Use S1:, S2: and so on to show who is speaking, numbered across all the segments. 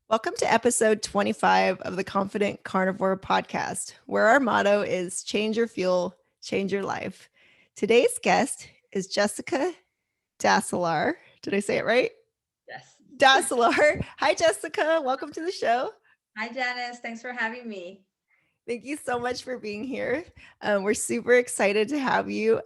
S1: Welcome to episode 25 of the Confident Carnivore podcast, where our motto is change your fuel, change your life. Today's guest is Jessica Dassilar. Did I say it right?
S2: Yes.
S1: Dassilar. Hi, Jessica. Welcome to the show.
S2: Hi, Janice. Thanks for having me.
S1: Thank you so much for being here. We're super excited to have you.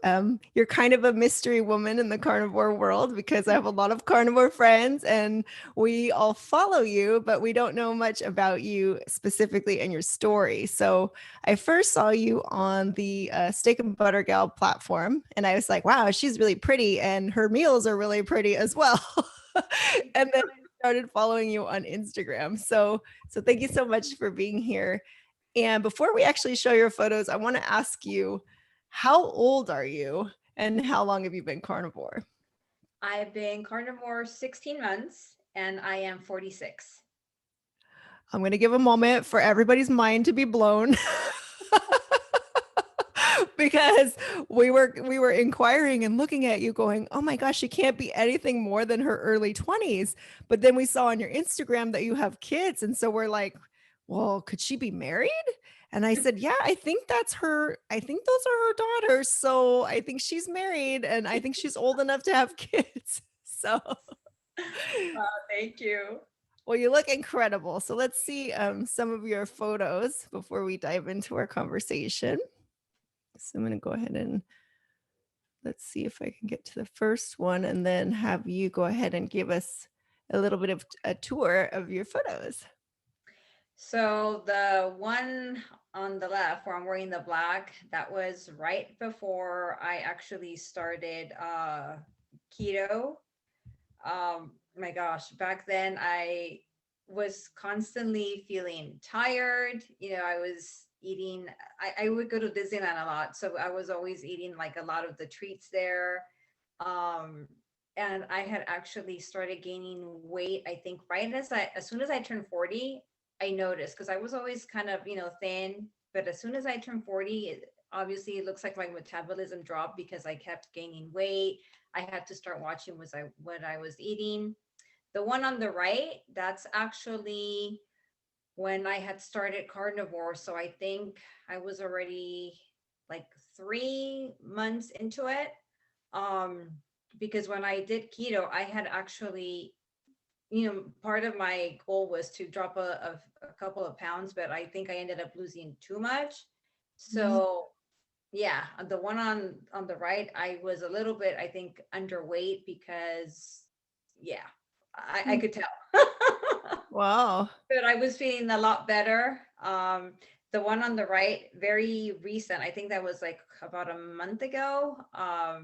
S1: You're kind of a mystery woman in the carnivore world because I have a lot of carnivore friends and we all follow you, but we don't know much about you specifically and your story. So I first saw you on the Steak and Butter Gal platform and I was like, wow, she's really pretty and her meals are really pretty as well. And then I started following you on Instagram. So thank you so much for being here. And before we actually show your photos, I want to ask you, how old are you and how long have you been carnivore?
S2: I've been carnivore 16 months and I am 46.
S1: I'm going to give a moment for everybody's mind to be blown. Because we were inquiring and looking at you going, oh my gosh, she can't be anything more than her early 20s. But then we saw on your Instagram that you have kids. And so we're like, well, could she be married? And I said, yeah, I think that's her. I think those are her daughters. So I think she's married and I think she's old enough to have kids. So,
S2: Thank you.
S1: well, you look incredible. So let's see some of your photos before we dive into our conversation. So I'm going to go ahead and let's see if I can get to the first one and then have you go ahead and give us a little bit of a tour of your photos.
S2: So the one on the left where I'm wearing the black, that was right before I actually started keto. My gosh, back then I was constantly feeling tired. I was eating, I would go to Disneyland a lot. So I was always eating like a lot of the treats there. Um, and I had actually started gaining weight, I think as soon as I turned 40, I noticed because I was always kind of, thin. But as soon as I turned 40, obviously it looks like my metabolism dropped because I kept gaining weight. I had to start watching what I was eating. The one on the right, that's actually when I had started carnivore. So I think I was already like 3 months into it. Um, because when I did keto, I had actually, part of my goal was to drop a couple of pounds, but I think I ended up losing too much. So yeah, the one on the right, I was a little bit, I think, underweight because yeah, I could tell.
S1: Wow.
S2: But I was feeling a lot better. The one on the right, very recent. I think that was like about a month ago. I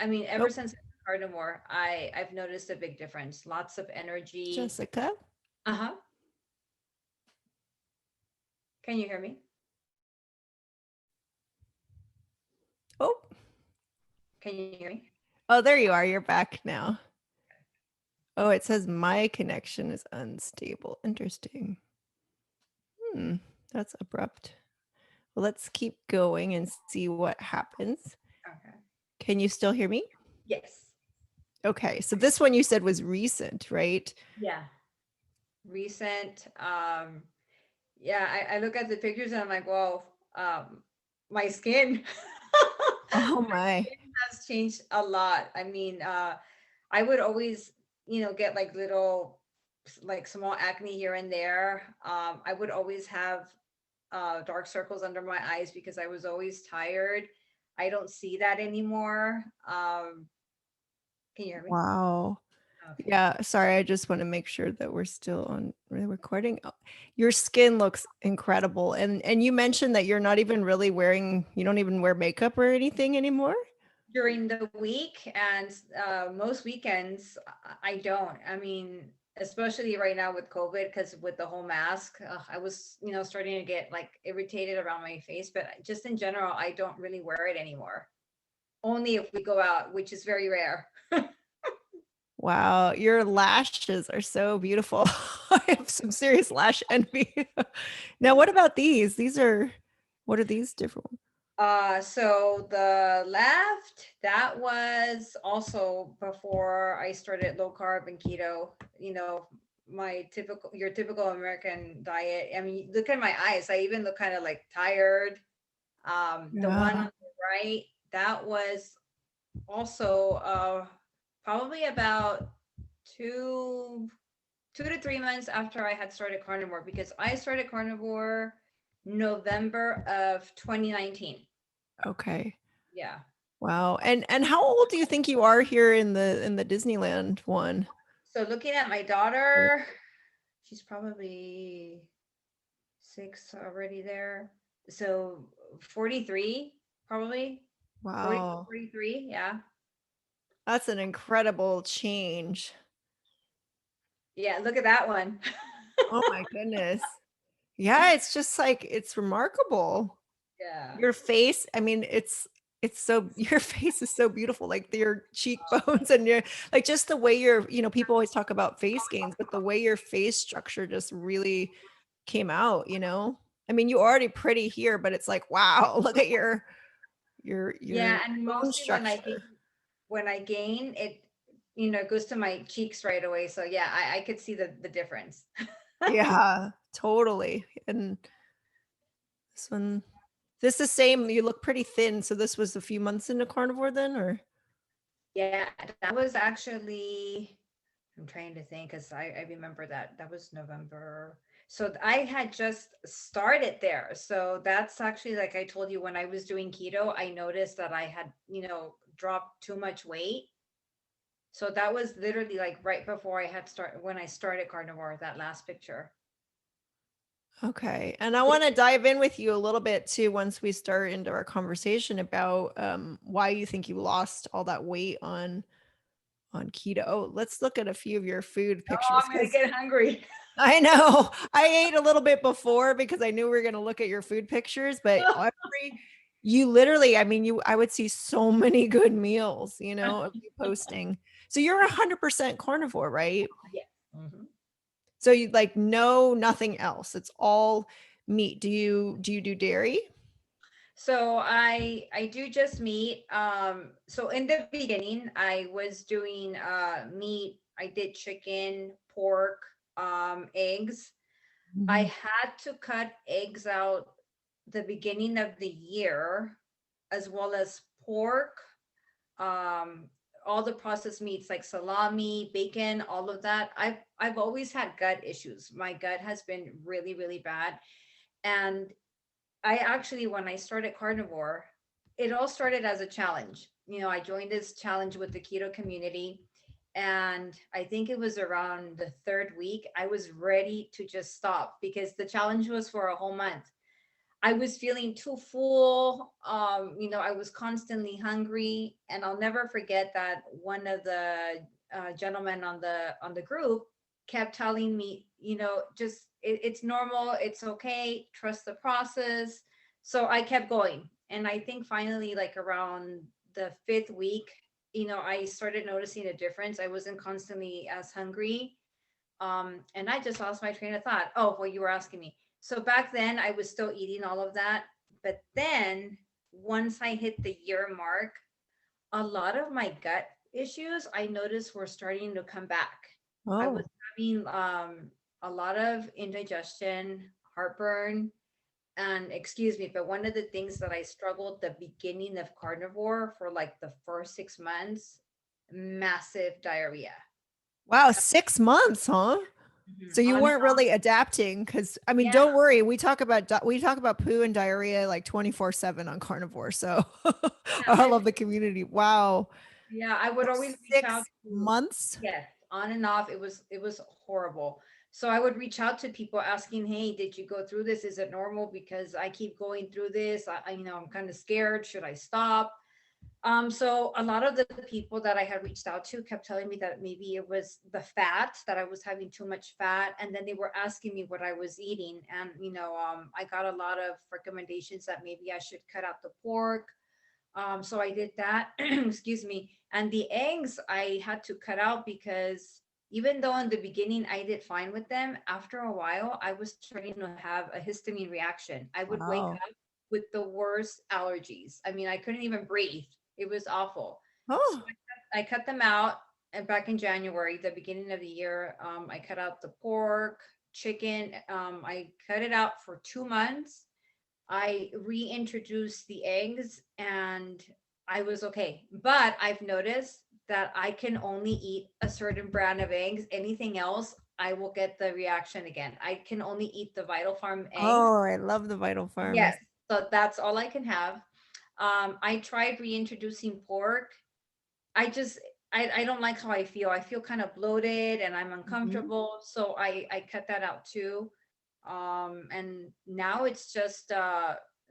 S2: mean, ever
S1: Oh,
S2: since carnivore, I've noticed a big difference. Lots of energy.
S1: Jessica.
S2: Uh-huh. Can you hear me?
S1: Oh,
S2: Can you hear me?
S1: oh, there you are. You're back now. Oh, it says my connection is unstable. Interesting. That's abrupt. Well, let's keep going and see what happens.
S2: Okay.
S1: Can you still hear me?
S2: Yes.
S1: Okay, so this one you said was recent, right?
S2: Yeah. Recent. Yeah, I look at the pictures and I'm like, whoa, my skin.
S1: Oh
S2: My
S1: my.
S2: skin has changed a lot. I mean, I would always, get like little, like small acne here and there. I would always have dark circles under my eyes because I was always tired. I don't see that anymore. Can you hear me?
S1: Wow.
S2: Okay.
S1: Yeah, sorry, I just want to make sure that we're still on the recording. Oh, your skin looks incredible. And you mentioned that you're not even really wearing, you don't even wear makeup or anything anymore?
S2: During the week and most weekends, I don't. I mean, especially right now with COVID, because with the whole mask, I was, starting to get like irritated around my face. But just in general, I don't really wear it anymore. Only if we go out, which is very rare.
S1: Wow, your lashes are so beautiful. I have some serious lash envy. Now, what about these? What are these different?
S2: So the left, that was also before I started low carb and keto. your typical American diet. I mean, look at my eyes. I even look kind of like tired. The one on
S1: Yeah.
S2: the right, that was also probably about two 2 to 3 months after I had started carnivore, because I started carnivore November of 2019.
S1: Okay.
S2: Yeah.
S1: Wow. And how old do you think you are here in the Disneyland one?
S2: So looking at my daughter, she's probably 6 already there. So 43, probably 40,
S1: Wow.
S2: 43. Yeah.
S1: That's an incredible change.
S2: Yeah. Look at that one.
S1: Oh my goodness. Yeah, it's just like it's remarkable.
S2: Yeah.
S1: Your face, I mean, it's so your face is so beautiful, like your cheekbones and your like just the way your, people always talk about face gains, but the way your face structure just really came out, you know? I mean, you're already pretty here, but it's like, wow, look at your
S2: Yeah. And
S1: bone
S2: mostly
S1: structure.
S2: when I gain it, goes to my cheeks right away. So yeah, I could see the difference.
S1: Yeah, totally. And this one, this is same, you look pretty thin. So this was a few months into carnivore then, or?
S2: Yeah, that was actually, I'm trying to think because I remember that was November. So I had just started there. So that's actually, like I told you, when I was doing keto, I noticed that I had, dropped too much weight. So that was literally like right before when I started carnivore, that last picture.
S1: Okay. And I want to dive in with you a little bit too once we start into our conversation about why you think you lost all that weight on keto. Let's look at a few of your food
S2: Oh,
S1: pictures
S2: I'm gonna
S1: because
S2: get hungry.
S1: I know I ate a little bit before because I knew we were going to look at your food pictures, but you literally, I mean, I would see so many good meals, of you posting. So you're 100% carnivore, right?
S2: Yeah. Mhm.
S1: So you like no nothing else. It's all meat. Do you do dairy?
S2: So I do just meat. So in the beginning, I was doing meat. I did chicken, pork, eggs. I
S1: Mhm.
S2: had to cut eggs out the beginning of the year, as well as pork, um, all the processed meats like salami, bacon, all of that. I've always had gut issues. My gut has been really, really bad. And I actually, when I started carnivore, it all started as a challenge. I joined this challenge with the keto community. And I think it was around the third week, I was ready to just stop because the challenge was for a whole month. I was feeling too full. I was constantly hungry. And I'll never forget that one of the gentlemen on the group kept telling me, just it's normal, it's okay, trust the process. So I kept going, and I think finally, like around the fifth week, I started noticing a difference. I wasn't constantly as hungry, and I just lost my train of thought. Oh, well, you were asking me. So back then, I was still eating all of that, but then once I hit the year mark, a lot of my gut issues I noticed were starting to come back. I was
S1: Oh,
S2: having a lot of indigestion, heartburn, and excuse me, but one of the things that I struggled the beginning of carnivore for like the first 6 months, massive diarrhea.
S1: wow, 6 months, huh? So you
S2: On and
S1: weren't really adapting because I mean,
S2: yeah,
S1: don't worry. We talk about poo and diarrhea like 24/7 on carnivore. So
S2: yeah,
S1: all of the community. Wow.
S2: yeah, I would
S1: So
S2: always reach out
S1: six
S2: to,
S1: months.
S2: yes, on and off. It was horrible. So I would reach out to people asking, "Hey, did you go through this? Is it normal? Because I keep going through this. I'm kind of scared. Should I stop?" So a lot of the people that I had reached out to kept telling me that maybe it was the fat, that I was having too much fat, and then they were asking me what I was eating, and I got a lot of recommendations that maybe I should cut out the pork. So I did that. Excuse me. And the eggs I had to cut out because even though in the beginning I did fine with them, after a while I was starting to have a histamine reaction. I would wake
S1: Wow.
S2: up with the worst allergies. I mean, I couldn't even breathe. It was awful. So
S1: Oh,
S2: I cut them out. and back in January, the beginning of the year, I cut out the pork, chicken. I cut it out for 2 months. I reintroduced the eggs and I was okay. But I've noticed that I can only eat a certain brand of eggs. Anything else, I will get the reaction again. I can only eat the Vital Farm eggs.
S1: Oh, I love the Vital
S2: Yes.
S1: Farms.
S2: So that's all I can have. I tried reintroducing pork. I just I don't like how I feel. I feel kind of bloated and I'm
S1: Mhm.
S2: uncomfortable. So I cut that out too. And now it's just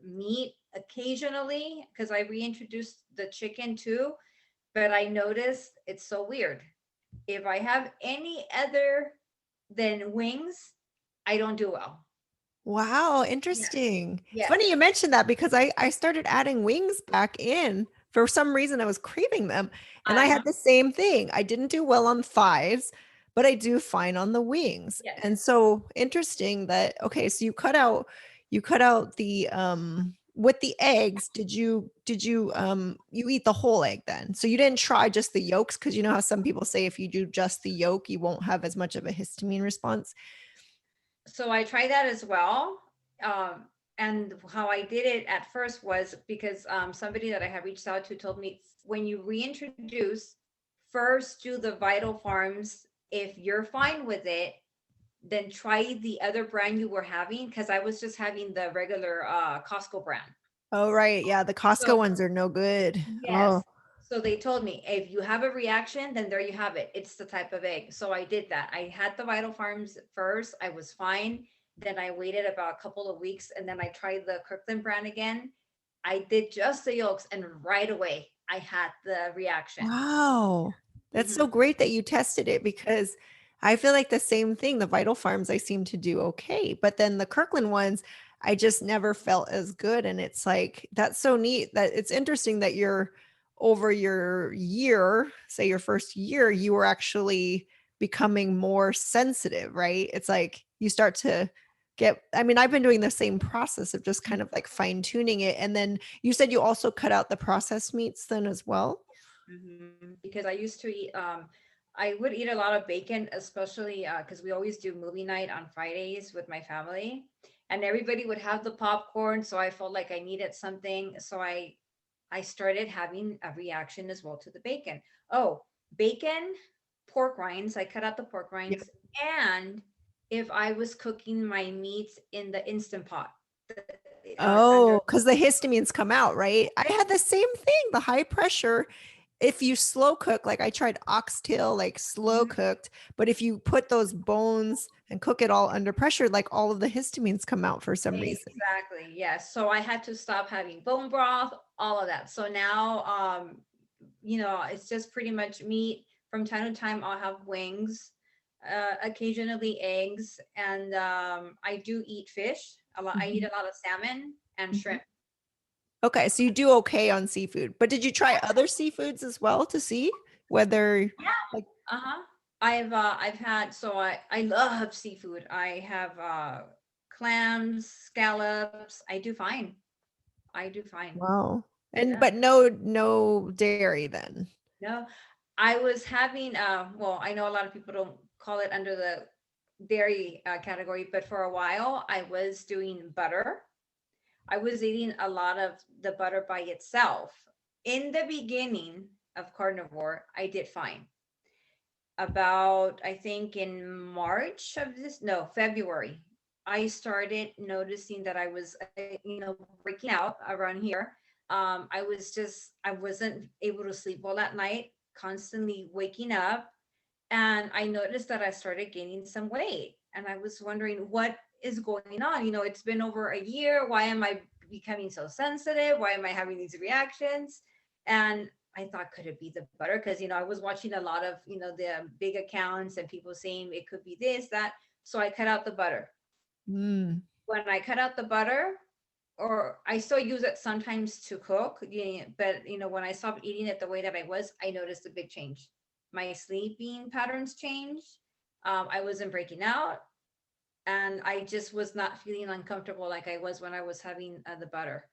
S2: meat occasionally because I reintroduced the chicken too. But I noticed it's so weird. If I have any other than wings, I don't do well.
S1: Wow,
S2: Yes.
S1: interesting. It's
S2: Yes.
S1: funny you mentioned that because I started adding wings back in. For some reason, I was craving them, and I
S2: Uh-huh.
S1: had the same thing. I didn't do well on thighs, but I do fine on the wings.
S2: Yes.
S1: And so interesting that okay, so you cut out the with the eggs, did you you eat the whole egg then? So you didn't try just the yolks because you know how some people say if you do just the yolk, you won't have as much of a histamine response.
S2: So I tried that as well. Um, and how I did it at first was because somebody that I had reached out to told me when you reintroduce, first do the Vital Farms. If you're fine with it, then try the other brand you were having because I was just having the regular Costco brand.
S1: Oh, right. Yeah, the Costco
S2: So
S1: ones are no good. Oh,
S2: yes. So they told me if you have a reaction, then there you have it. It's the type of egg. So I did that. I had the Vital Farms first. I was fine. Then I waited about a couple of weeks and then I tried the Kirkland brand again. I did just the yolks and right away I had the reaction.
S1: wow. That's so
S2: Mhm.
S1: great that you tested it because I feel like the same thing. The Vital Farms, I seem to do okay. But then the Kirkland ones, I just never felt as good. And it's like, that's so neat that it's interesting that you're over your year, say your first year, you were actually becoming more sensitive, right? It's like you start to get, I mean, I've been doing the same process of just kind of like fine tuning it. And then you said you also cut out the processed meats then as well.
S2: Because I used to eat, I would eat a lot of bacon, especially because we always do movie night on Fridays with my family, and everybody would have the popcorn. So I felt like I needed something. So I started having a reaction as well to the bacon. Oh, bacon, pork rinds. I cut out the pork rinds, and if I was cooking my meats in the instant pot, under.
S1: Oh, because the histamines come out, right? I had the same thing, the high pressure. If you slow cook, like I tried oxtail, like slow
S2: Mhm.
S1: cooked, but if you put those bones and cook it all under pressure, like all of the histamines come out for some reason.
S2: Exactly. Yes. So I had to stop having bone broth, all of that. So now, it's just pretty much meat. From time to time, I'll have wings, occasionally eggs, and I do eat fish a lot. I eat
S1: Mhm.
S2: a lot of salmon and
S1: Mhm.
S2: shrimp.
S1: Okay, so you do okay on seafood, but did you try other seafoods as well to see whether like
S2: Uh-huh. I've had I love seafood. I have clams, scallops. I do fine. I do fine.
S1: wow. And
S2: Yeah.
S1: but no dairy then.
S2: No, I was having, well, I know a lot of people don't call it under the dairy category, but for a while I was doing butter. I was eating a lot of the butter by itself. In the beginning of carnivore, I did fine. About, I think in March of this, no, February, I started noticing that I was, breaking out around here. I wasn't able to sleep well at night, constantly waking up. And I noticed that I started gaining some weight. And I was wondering what is going on. It's been over a year. Why am I becoming so sensitive? Why am I having these reactions? And I thought, could it be the butter? Because, I was watching a lot of, the big accounts and people saying it could be this, that. So I cut out the butter.
S1: Mm.
S2: When I cut out the butter, or I still use it sometimes to cook, but when I stopped eating it the way that I was, I noticed a big change. My sleeping patterns changed. I wasn't breaking out, and I just was not feeling uncomfortable like I was when I was having the butter.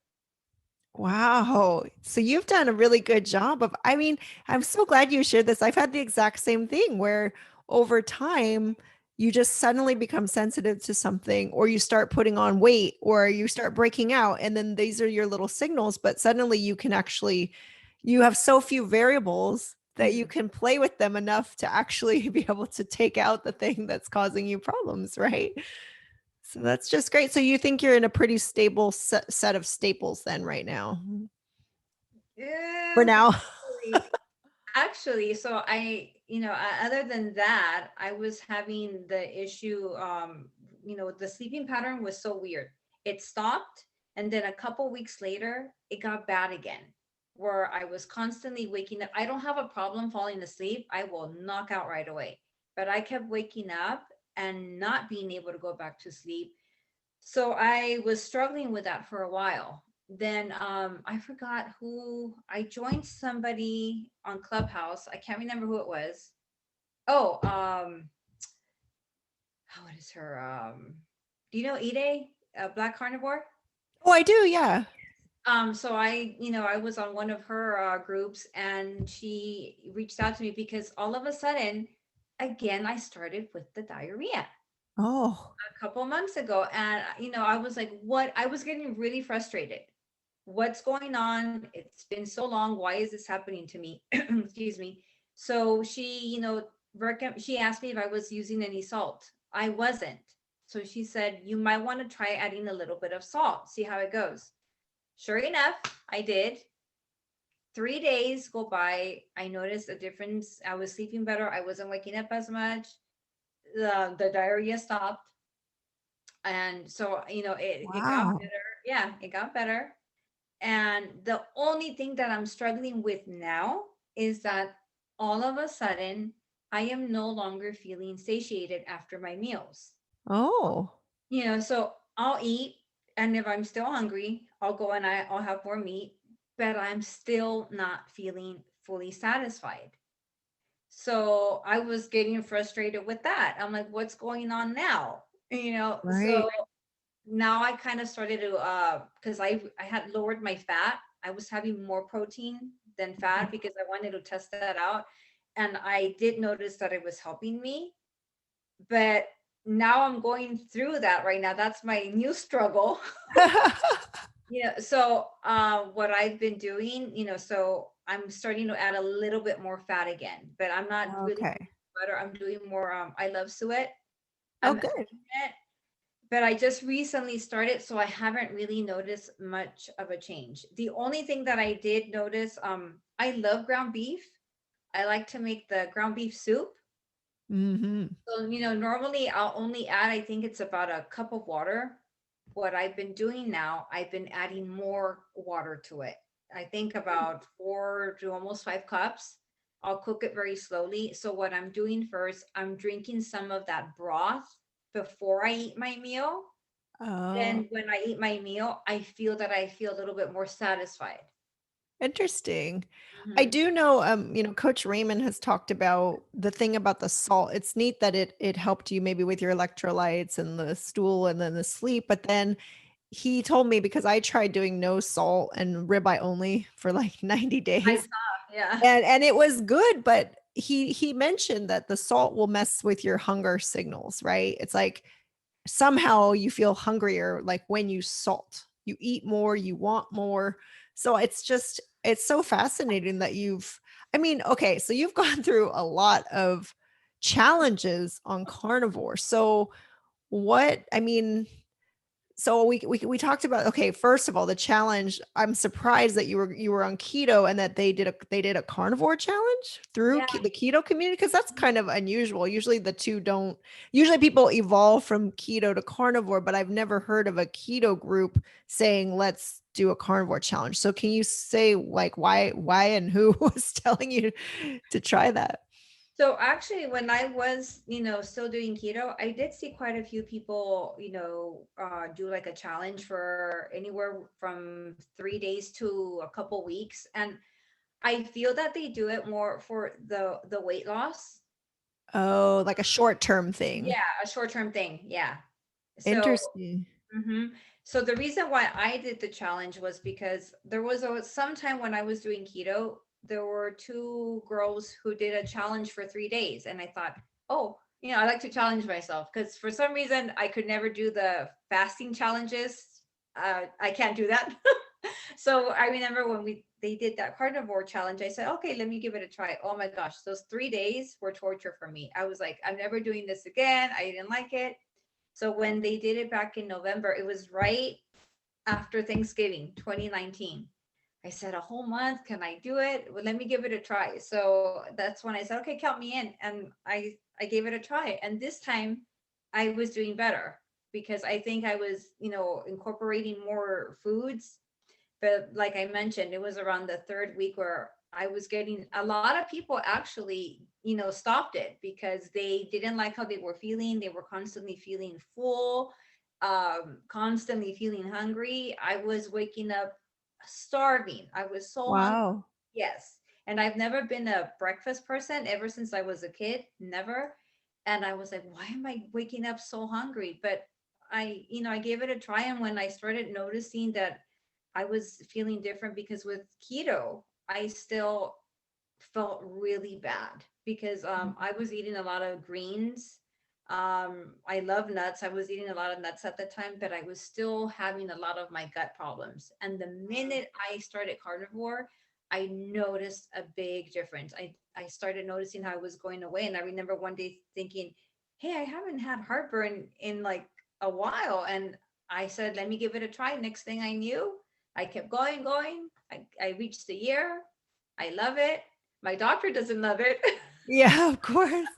S1: Wow. So you've done a really good job of, I mean, I'm so glad you shared this. I've had the exact same thing where over time you just suddenly become sensitive to something, or you start putting on weight, or you start breaking out. And then these are your little signals, but suddenly you can actually, you have so few variables that you
S2: Mhm.
S1: can play with them enough to actually be able to take out the thing that's causing you problems, right? So that's just great. So you think you're in a pretty stable set of staples then right now? For
S2: Yeah,
S1: now.
S2: actually, so other than that, I was having the issue, the sleeping pattern was so weird. It stopped, and then a couple weeks later, it got bad again, where I was constantly waking up. I don't have a problem falling asleep. I will knock out right away. But I kept waking up and not being able to go back to sleep. So I was struggling with that for a while. Then I forgot who I joined, somebody on Clubhouse. I can't remember who it was. Oh, what is her? Do you know Ide, Black Carnivore?
S1: Oh, I do. Yeah.
S2: So I was on one of her groups, and she reached out to me because all of a sudden, again, I started with the diarrhea
S1: Oh,
S2: a couple months ago. And I was like, what? I was getting really frustrated. What's going on? It's been so long. Why is this happening to me? Excuse me. So she, she asked me if I was using any salt. I wasn't. So she said, you might want to try adding a little bit of salt, see how it goes. Sure enough, I did. 3 days go by. I noticed a difference. I was sleeping better. I wasn't waking up as much. The diarrhea stopped. And so, it got
S1: wow.
S2: better. Yeah, it got better. And the only thing that I'm struggling with now is that all of a sudden, I am no longer feeling satiated after my meals.
S1: Oh,
S2: So I'll eat, and if I'm still hungry, I'll go and I'll have more meat, but I'm still not feeling fully satisfied. So I was getting frustrated with that. I'm like, what's going on now? So
S1: right.
S2: now I kind of started to because I had lowered my fat. I was having more protein than fat because I wanted to test that out. And I did notice that it was helping me. But now I'm going through that right now. That's my new struggle. So what I've been doing, so I'm starting to add a little bit more fat again, but I'm not really
S1: Okay.
S2: butter. I'm doing more I love suet.
S1: Oh,
S2: I'm adding
S1: good.
S2: it, but I just recently started, so I haven't really noticed much of a change. The only thing that I did notice, I love ground beef. I like to make the ground beef soup.
S1: Hmm.
S2: So, normally I'll only add, I think it's about a cup of water. What I've been doing now, I've been adding more water to it. I think about 4 to almost 5 cups. I'll cook it very slowly. So, what I'm doing first, I'm drinking some of that broth before I eat my meal.
S1: Oh,
S2: Then when I eat my meal, I feel a little bit more satisfied.
S1: interesting. I
S2: Mhm.
S1: do know, Coach Raymond has talked about the thing about the salt. It's neat that it helped you maybe with your electrolytes and the stool and then the sleep, but then he told me because I tried doing no salt and ribeye only for like 90
S2: I
S1: days.
S2: saw, yeah.
S1: And it was good, but he mentioned that the salt will mess with your hunger signals, right? It's like somehow you feel hungrier like when you salt. You eat more, you want more. So it's so fascinating that I mean, okay, so you've gone through a lot of challenges on carnivore. So I mean, so we talked about, okay, first of all, the challenge. I'm surprised that you were on keto and that they did a carnivore challenge through
S2: Yeah.
S1: the keto community, because that's kind of unusual. Usually the two don't. Usually people evolve from keto to carnivore, but I've never heard of a keto group saying let's do a carnivore challenge. So can you say like why and who was telling you to try that?
S2: So actually, when I was, still doing keto, I did see quite a few people, do like a challenge for anywhere from 3 days to a couple weeks. And I feel that they do it more for the weight loss.
S1: Oh, like a short term thing.
S2: Yeah, a short-term thing. Yeah. So
S1: Interesting.
S2: hmm So the reason why I did the challenge was because there was some time when I was doing keto, there were two girls who did a challenge for 3 days. And I thought, oh, I like to challenge myself because for some reason I could never do the fasting challenges. I can't do that. So I remember when they did that carnivore challenge, I said, okay, let me give it a try. Oh my gosh, those 3 days were torture for me. I was like, I'm never doing this again. I didn't like it. So when they did it back in November, it was right after Thanksgiving 2019. I said, a whole month, can I do it? Well, let me give it a try. So that's when I said, okay, count me in. And I gave it a try. And this time I was doing better because I think I was, incorporating more foods. But like I mentioned, it was around the third week where I was getting a lot of people actually, stopped it because they didn't like how they were feeling. They were constantly feeling full, constantly feeling hungry. I was waking up starving. I was so hungry.
S1: Wow.
S2: Yes. And I've never been a breakfast person ever since I was a kid, never. And I was like, why am I waking up so hungry? But I gave it a try. And when I started noticing that I was feeling different because with keto, I still felt really bad because I was eating a lot of greens. I love nuts. I was eating a lot of nuts at the time, but I was still having a lot of my gut problems. And the minute I started carnivore, I noticed a big difference. I started noticing how it was going away. And I remember one day thinking, hey, I haven't had heartburn in like a while. And I said, let me give it a try. Next thing I knew, I kept going. I reached the year. I love it. My doctor doesn't love it.
S1: Yeah, of course.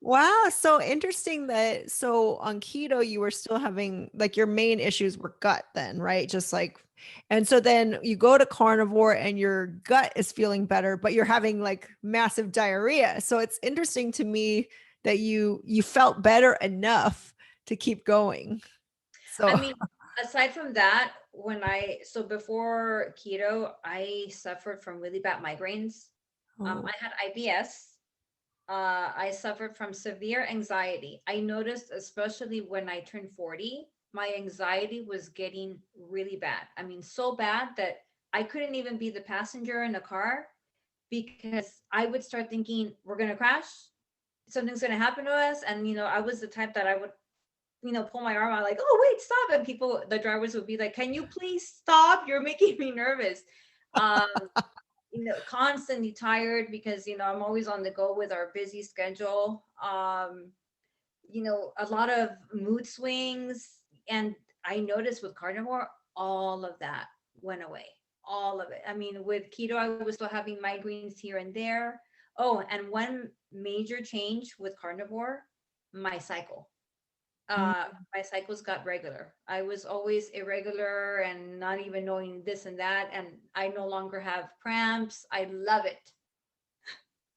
S1: Wow, so interesting that so on keto you were still having like your main issues were gut then, right? Just like and so then you go to carnivore and your gut is feeling better, but you're having like massive diarrhea. So it's interesting to me that you felt better enough to keep going.
S2: I
S1: So
S2: mean, aside from that, so before keto, I suffered from really bad migraines.
S1: oh,
S2: I had IBS. I suffered from severe anxiety. I noticed, especially when I turned 40, my anxiety was getting really bad. I mean, so bad that I couldn't even be the passenger in a car because I would start thinking, we're going to crash. Something's going to happen to us. And, I was the type that I would pull my arm out like, oh, wait, stop. And the drivers would be like, can you please stop? You're making me nervous. Um, constantly tired because, I'm always on the go with our busy schedule. A lot of mood swings. And I noticed with carnivore, all of that went away. All of it. I mean, with keto, I was still having migraines here and there. Oh, and one major change with carnivore, my cycle
S1: mm.
S2: uh my cycles got regular. I was always irregular and not even knowing this and that, and I no longer have cramps. I love it.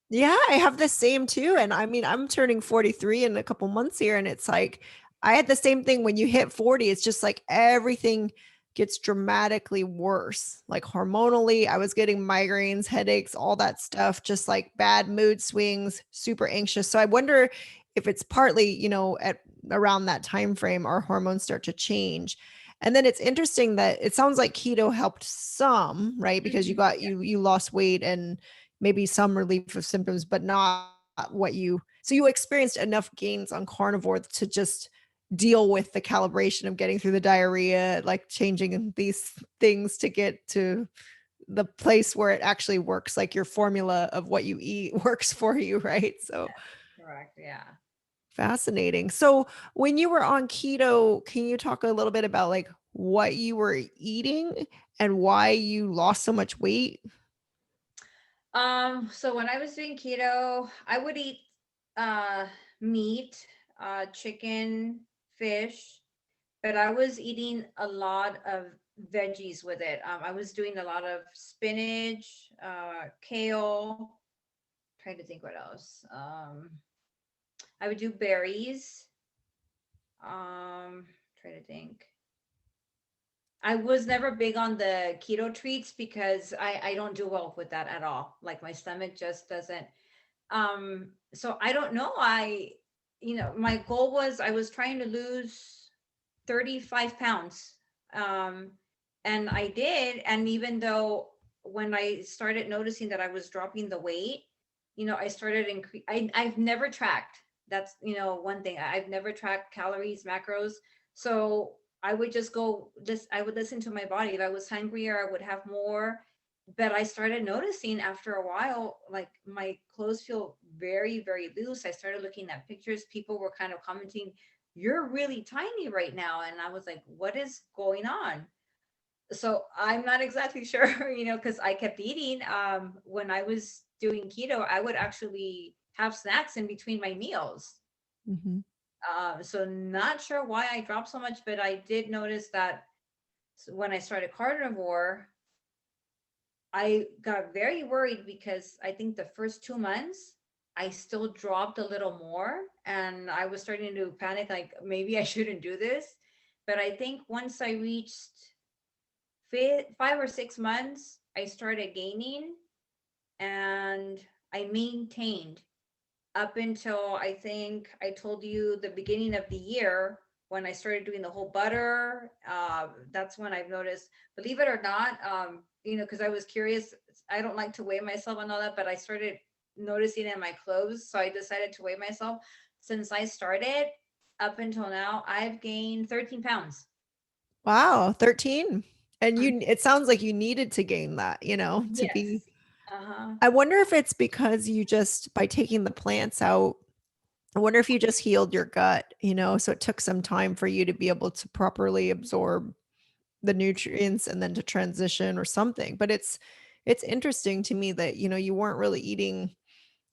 S1: Yeah, I have the same too. And I mean, I'm turning 43 in a couple months here. And it's like, I had the same thing when you hit 40. It's just like everything gets dramatically worse. Like hormonally, I was getting migraines, headaches, all that stuff, just like bad mood swings, super anxious. So I wonder if it's partly, at around that time frame, our hormones start to change. And then it's interesting that it sounds like keto helped some, right? Because you
S2: Mhm.
S1: got you lost weight and maybe some relief of symptoms, but not what you so you experienced enough gains on carnivore to just deal with the calibration of getting through the diarrhea, like changing these things to get to the place where it actually works, like your formula of what you eat works for you, right? So
S2: Correct, yeah.
S1: fascinating. So when you were on keto, can you talk a little bit about like what you were eating and why you lost so much weight?
S2: So when I was doing keto, I would eat uh meat, chicken, fish, but I was eating a lot of veggies with it. I was doing a lot of spinach, kale, trying to think what else. I would do berries. Try to think. I was never big on the keto treats because I don't do well with that at all. Like my stomach just doesn't. So I don't know. My goal was I was trying to lose 35 pounds. Um, and I did. And even though when I started noticing that I was dropping the weight, I started I've never tracked. That's, one thing. I've never tracked calories, macros. So I would just go this, I would listen to my body. If I was hungrier, I would have more. But I started noticing after a while, like my clothes feel very, very loose. I started looking at pictures. People were kind of commenting, "You're really tiny right now." And I was like, "What is going on?" So I'm not exactly sure, because I kept eating. When I was doing keto, I would actually have snacks in between my meals.
S1: Mm-hmm.
S2: So not sure why I dropped so much, but I did notice that when I started carnivore, I got very worried because I think the first 2 months I still dropped a little more, and I was starting to panic, like maybe I shouldn't do this. But I think once I reached 5 or 6 months, I started gaining, and I maintained up until I think I told you the beginning of the year when I started doing the whole butter. That's when I've noticed, believe it or not, because I was curious. I don't like to weigh myself and all that, but I started noticing in my clothes. So I decided to weigh myself. Since I started up until now, I've gained 13 pounds.
S1: Wow, 13. And
S2: Mm.
S1: it sounds like you needed to gain that, to be.
S2: Yes. Uh-huh.
S1: I wonder if it's because you just, by taking the plants out, I wonder if you just healed your gut, so it took some time for you to be able to properly absorb the nutrients and then to transition or something. But it's interesting to me that, you weren't eating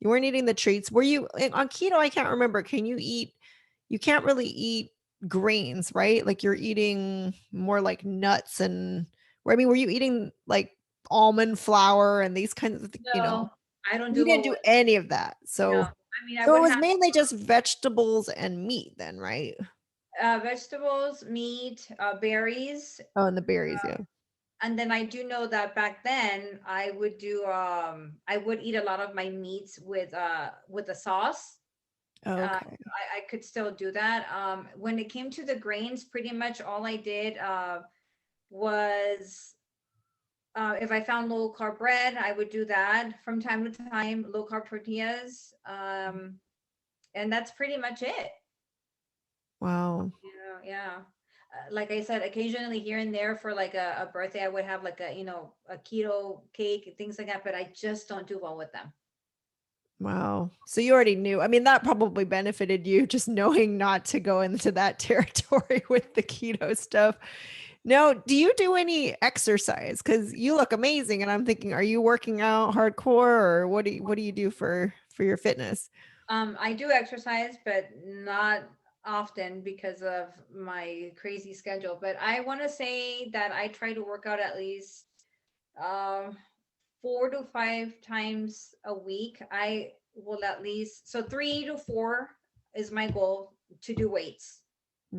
S1: the treats. Were you on keto? I can't remember. You can't really eat grains, right? Like you're eating more like nuts I mean, were you eating like almond flour and these kinds of,
S2: No, I don't
S1: you
S2: do
S1: didn't
S2: well
S1: do
S2: with.
S1: any of that.
S2: No,
S1: So,
S2: I mean, I
S1: so it
S2: would
S1: was
S2: have
S1: mainly just vegetables and meat then, right?
S2: vegetables, meat, berries.
S1: Oh, and the berries, yeah.
S2: And then I do know that back then I would eat a lot of my meats with a sauce.
S1: Okay.
S2: I could still do that. When it came to the grains, pretty much all I did was if I found low carb bread, I would do that from time to time, low carb tortillas. And that's pretty much it.
S1: Wow.
S2: Yeah. Like I said, occasionally here and there for like a birthday, I would have like a keto cake, things like that, but I just don't do well with them.
S1: Wow. So you already knew. I mean, that probably benefited you just knowing not to go into that territory with the keto stuff. Now, do you do any exercise? Because you look amazing, and I'm thinking, are you working out hardcore, or what do you do for your fitness?
S2: I do exercise, but not often because of my crazy schedule. But I want to say that I try to work out at least um 4 to 5 times a week. I will at least, so 3 to 4 is my goal to do weights.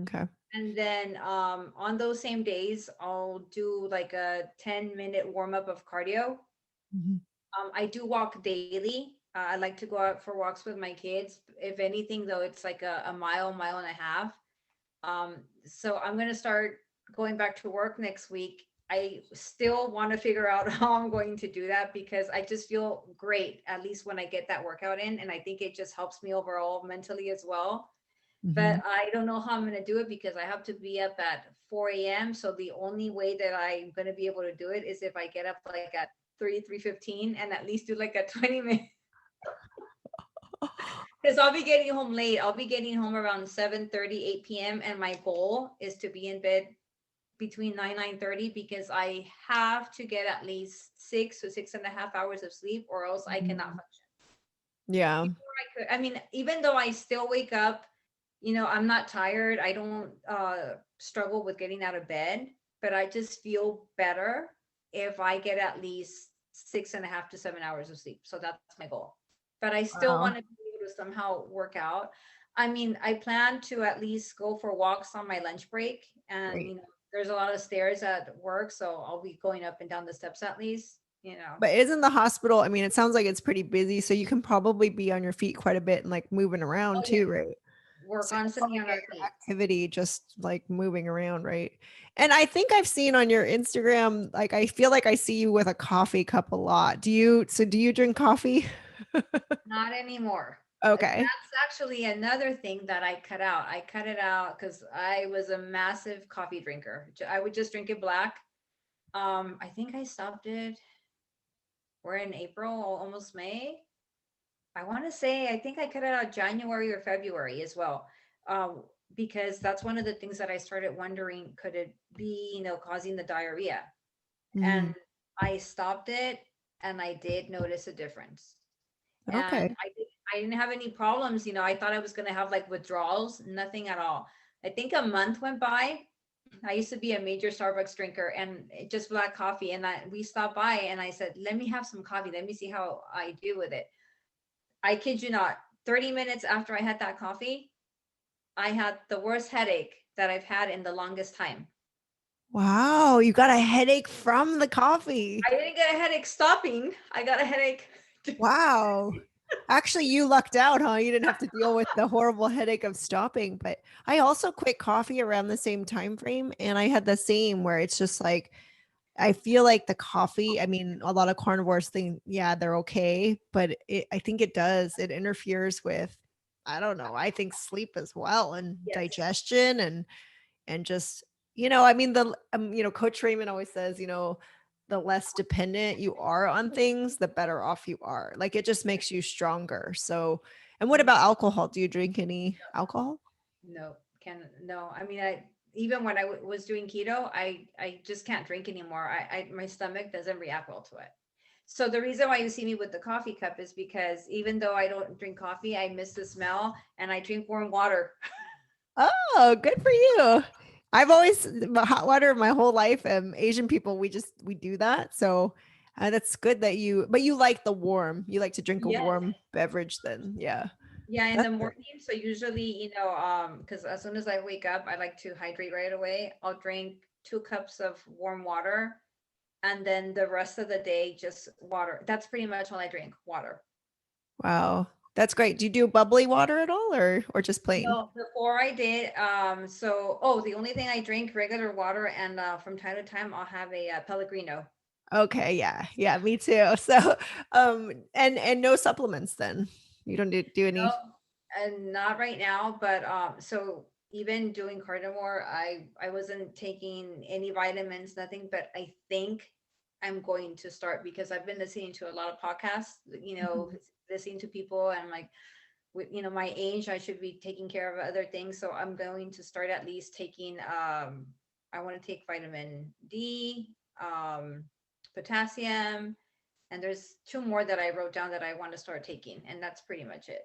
S1: Okay.
S2: And then on those same days, I'll do like a 10-minute warm up of cardio.
S1: Mhm.
S2: I do walk daily. I like to go out for walks with my kids. If anything, though, it's like a mile, mile and a half. So I'm going to start going back to work next week. I still want to figure out how I'm going to do that because I just feel great, at least when I get that workout in. And I think it just helps me overall mentally as well. But
S1: Mhm.
S2: I don't know how I'm going to do it because I have to be up at 4 a.m. So the only way that I'm going to be able to do it is if I get up like at 3:15 and at least do like a 20 minute. Because I'll be getting home late. I'll be getting home around 7:30, 8 p.m. And my goal is to be in bed between 9:30 because I have to get at least 6 to 6.5 hours of sleep or else I cannot
S1: Mhm.
S2: function.
S1: Yeah.
S2: Before I mean, even though I still wake up, I'm not tired. I don't struggle with getting out of bed, but I just feel better if I get at least 6.5 to 7 hours of sleep. So that's my goal. But I still
S1: Wow.
S2: want to be able to somehow work out. I mean, I plan to at least go for walks on my lunch break. And,
S1: Great.
S2: there's a lot of stairs at work. So I'll be going up and down the steps at least.
S1: But isn't the hospital, I mean, it sounds like it's pretty busy, so you can probably be on your feet quite a bit and like moving around
S2: Oh, yeah.
S1: too, right?
S2: we're
S1: So you'll
S2: constantly
S1: probably
S2: on
S1: get
S2: our
S1: your
S2: feet.
S1: activity just like moving around, right? And I think I've seen on your Instagram, like I feel like I see you with a coffee cup a lot. Do you drink coffee?
S2: Not anymore.
S1: Okay.
S2: That's actually another thing that I cut out. I cut it out because I was a massive coffee drinker. I would just drink it black. I think I stopped it. We're in April, almost May. I want to say I think I cut it out January or February as well, um, because that's one of the things that I started wondering, could it be, causing the diarrhea? And
S1: Mhm.
S2: I stopped it, and I did notice a difference. And
S1: Okay.
S2: I didn't have any problems. I thought I was going to have like withdrawals, nothing at all. I think a month went by. I used to be a major Starbucks drinker and just black coffee. And we stopped by and I said, let me have some coffee. Let me see how I do with it. I kid you not, 30 minutes after I had that coffee, I had the worst headache that I've had in the longest time.
S1: Wow, you got a headache from the coffee.
S2: I didn't get a headache stopping. I got a headache.
S1: Wow. Actually, you lucked out, huh? You didn't have to deal with the horrible headache of stopping. But I also quit coffee around the same time frame, and I had the same where it's just like I feel like the coffee, I mean, a lot of carnivores think, yeah, they're okay, but I think it does. It interferes with, I don't know, I think sleep as well and
S2: Yes.
S1: digestion and just, I mean, Coach Raymond always says, the less dependent you are on things, the better off you are. Like it just makes you stronger. So, and what about alcohol? Do you drink any alcohol?
S2: No, no. I mean, I even when I was doing keto, I just can't drink anymore. My stomach doesn't react well to it. So the reason why you see me with the coffee cup is because even though I don't drink coffee, I miss the smell and I drink warm water.
S1: Oh, good for you. I've always hot water my whole life. Asian people, we do that. So that's good that but you like the warm. You like to drink a
S2: Yes.
S1: warm beverage then. Yeah.
S2: Yeah, in the
S1: That's
S2: morning.
S1: great.
S2: So usually, because as soon as I wake up, I like to hydrate right away. I'll drink 2 cups of warm water, and then the rest of the day just water. That's pretty much all I drink, water.
S1: Wow. That's great. Do you do bubbly water at all or just plain?
S2: No, before I did. The only thing I drink regular water, and from time to time I'll have a Pellegrino.
S1: Okay, yeah. Yeah, me too. So and no supplements then. You don't do any.
S2: No, and not right now. But so even doing carnivore, I wasn't taking any vitamins, nothing. But I think I'm going to start because I've been listening to a lot of podcasts.
S1: Mhm.
S2: Listening to people, and I'm like, with my age, I should be taking care of other things. So I'm going to start at least taking. I want to take vitamin D, potassium, and there's 2 more that I wrote down that I want to start taking, and that's pretty much it.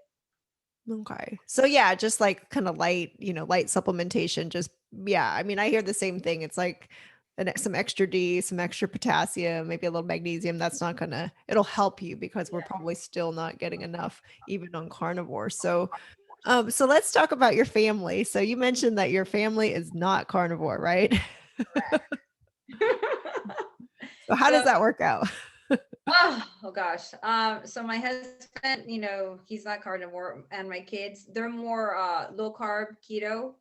S1: Okay. So yeah, just like kind of light, light supplementation. Just yeah. I mean, I hear the same thing. It's like some extra D, some extra potassium, maybe a little magnesium. That's not gonna. It'll help you because we're probably still not getting enough even on carnivore. So let's talk about your family. So you mentioned that your family is not carnivore, right? So how does
S2: So,
S1: that work out?
S2: oh gosh. So my husband, he's not carnivore, and my kids, they're more low carb keto.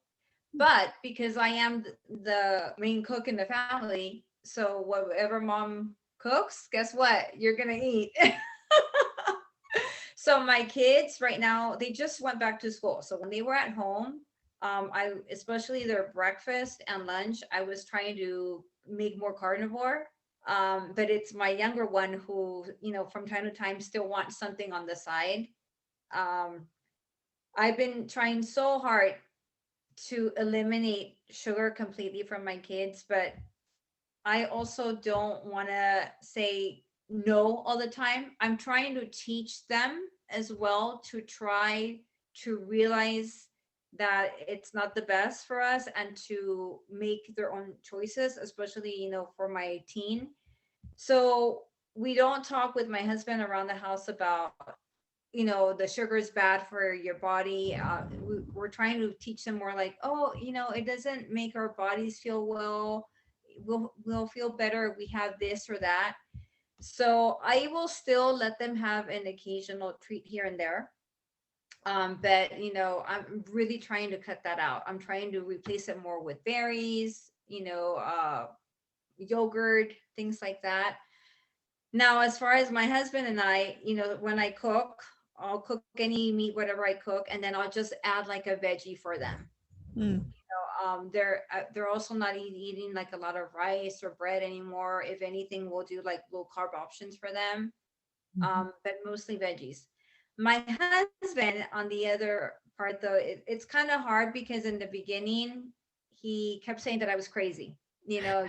S2: But because I am the main cook in the family, so whatever mom cooks, guess what? You're gonna eat. So my kids right now, they just went back to school. So when they were at home, I especially their breakfast and lunch, I was trying to make more carnivore. But it's my younger one who, from time to time still wants something on the side. Um, I've been trying so hard to eliminate sugar completely from my kids, but I also don't want to say no all the time. I'm trying to teach them as well to try to realize that it's not the best for us and to make their own choices, especially, for my teen. So we don't talk with my husband around the house about, the sugar is bad for your body. We're trying to teach them more like, oh, it doesn't make our bodies feel well. We'll feel better if we have this or that. So I will still let them have an occasional treat here and there. But I'm really trying to cut that out. I'm trying to replace it more with berries, yogurt, things like that. Now, as far as my husband and I, when I cook, I'll cook any meat, whatever I cook, and then I'll just add like a veggie for them.
S1: Mm,
S2: They're also not eating like a lot of rice or bread anymore. If anything, we'll do like low carb options for them,
S1: mhm.
S2: but mostly veggies. My husband, on the other part, though, it's kind of hard because in the beginning, he kept saying that I was crazy,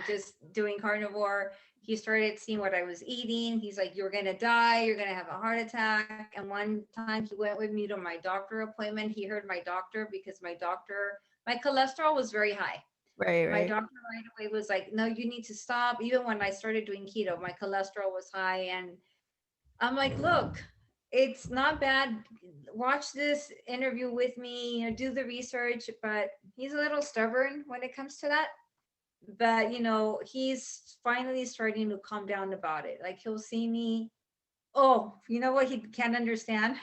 S2: just doing carnivore. He started seeing what I was eating. He's like, "You're going to die. You're going to have a heart attack." And one time he went with me to my doctor appointment. He heard my doctor because my cholesterol was very high.
S1: Right,
S2: My
S1: right.
S2: doctor right away was like, "No, you need to stop." Even when I started doing keto, my cholesterol was high. And I'm like, "Look, it's not bad. Watch this interview with me, do the research." But he's a little stubborn when it comes to that. But, he's finally starting to calm down about it. Like, he'll see me. Oh, you know what he can't understand?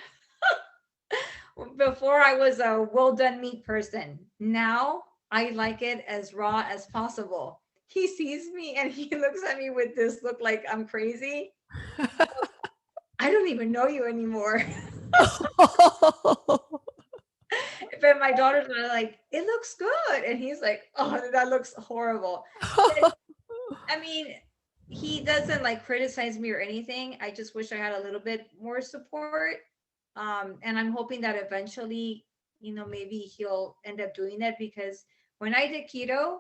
S2: Before I was a well done meat person. Now I like it as raw as possible. He sees me and he looks at me with this look like I'm crazy. I don't even know you anymore. But my daughters are like, "It looks good." And he's like, "Oh, that looks horrible." But I mean, he doesn't like criticize me or anything. I just wish I had a little bit more support. And I'm hoping that eventually, maybe he'll end up doing that because when I did keto,